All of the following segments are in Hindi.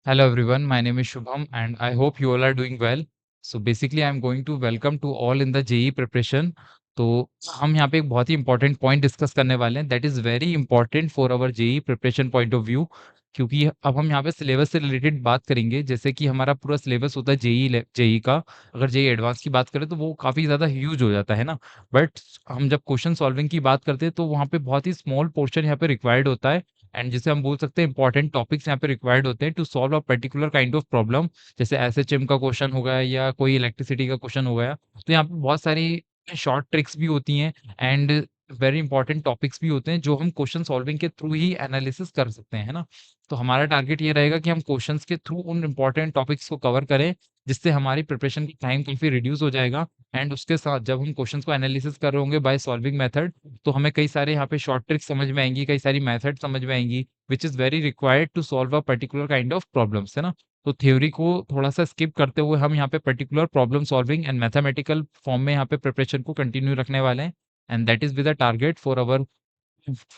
Hello everyone, my name is Shubham and I hope you all are doing well. So basically I'm going to welcome to all in the JEE preparation. तो हम यहाँ पे एक बहुत ही इंपॉर्टेंट पॉइंट डिस्कस करने वाले हैं that is very important for our JEE preparation point of view, क्योंकि अब हम यहाँ पे सिलेबस से रिलेटेड बात करेंगे। जैसे कि हमारा पूरा सिलेबस होता है जेई का। अगर जेई एडवांस की बात करें तो वो काफ़ी ज़्यादा ह्यूज हो जाता है ना। बट हम जब क्वेश्चन सॉल्विंग की बात करते हैं तो वहाँ पे बहुत ही स्मॉल पोर्शन यहाँ पे रिक्वायर्ड होता है, एंड जिसे हम बोल सकते हैं इंपॉर्टेंट टॉपिक्स यहाँ पे रिक्वायर्ड होते हैं to solve a particular kind of problem. जैसे एसएचएम का क्वेश्चन हो गया या कोई इलेक्ट्रिसिटी का क्वेश्चन हो गया। तो यहाँ पे बहुत सारी शॉर्ट ट्रिक्स भी होती हैं एंड वेरी इंपॉर्टेंट टॉपिक्स भी होते हैं जो हम क्वेश्चन सॉल्विंग के थ्रू ही एनालिसिस कर सकते हैं, है ना। तो हमारा टारगेट ये रहेगा कि हम क्वेश्चंस के थ्रू उन इंपॉर्टेंट टॉपिक्स को कवर करें, जिससे हमारी प्रिपरेशन की टाइम काफी रिड्यूस हो जाएगा। एंड उसके साथ जब हम क्वेश्चंस को एनालिसिस कर रहे होंगे बाय सॉल्विंग मेथड, तो हमें कई सारे यहाँ पे शॉर्ट ट्रिक्स समझ में आएंगी, कई सारी मेथड समझ में आएंगी which is very required to solve a particular kind of problems, है ना। तो थ्योरी को थोड़ा सा स्किप करते हुए हम यहाँ पे particular problem solving and mathematical form में यहाँ पे प्रिपरेशन को कंटिन्यू रखने वाले हैं, and that is with the target for our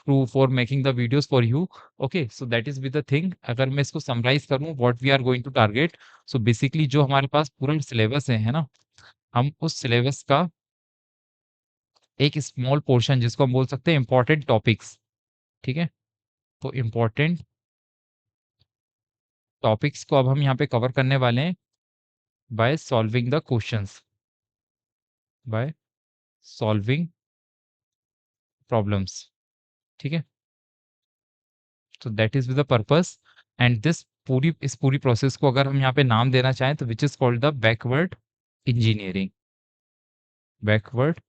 for making the videos for you. Okay, so that is with the thing. अगर मैं इसको समराइज करूँ what we are going to target, so basically जो हमारे पास पूरा सिलेबस है ना, हम उस सिलेबस का एक स्मॉल पोर्शन जिसको हम बोल सकते हैं इंपॉर्टेंट टॉपिक्स, ठीक है। तो इंपॉर्टेंट टॉपिक्स को अब हम यहाँ पे कवर करने वाले हैं by solving the questions, by solving problems, ठीक है। तो that is with the purpose, and this पूरी इस पूरी प्रोसेस को अगर हम यहाँ पे नाम देना चाहें तो which is called the backward engineering, backward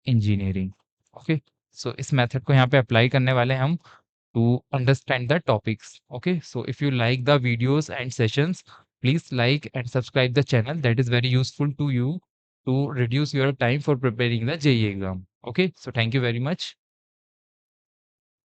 engineering. Okay, so इस मेथड को यहाँ पे अप्लाई करने वाले हैं हम to understand the topics. Okay, so if you like the videos and sessions, please like and subscribe the channel. That is very useful to you to reduce your time for preparing the JEE exam. Okay, so thank you very much.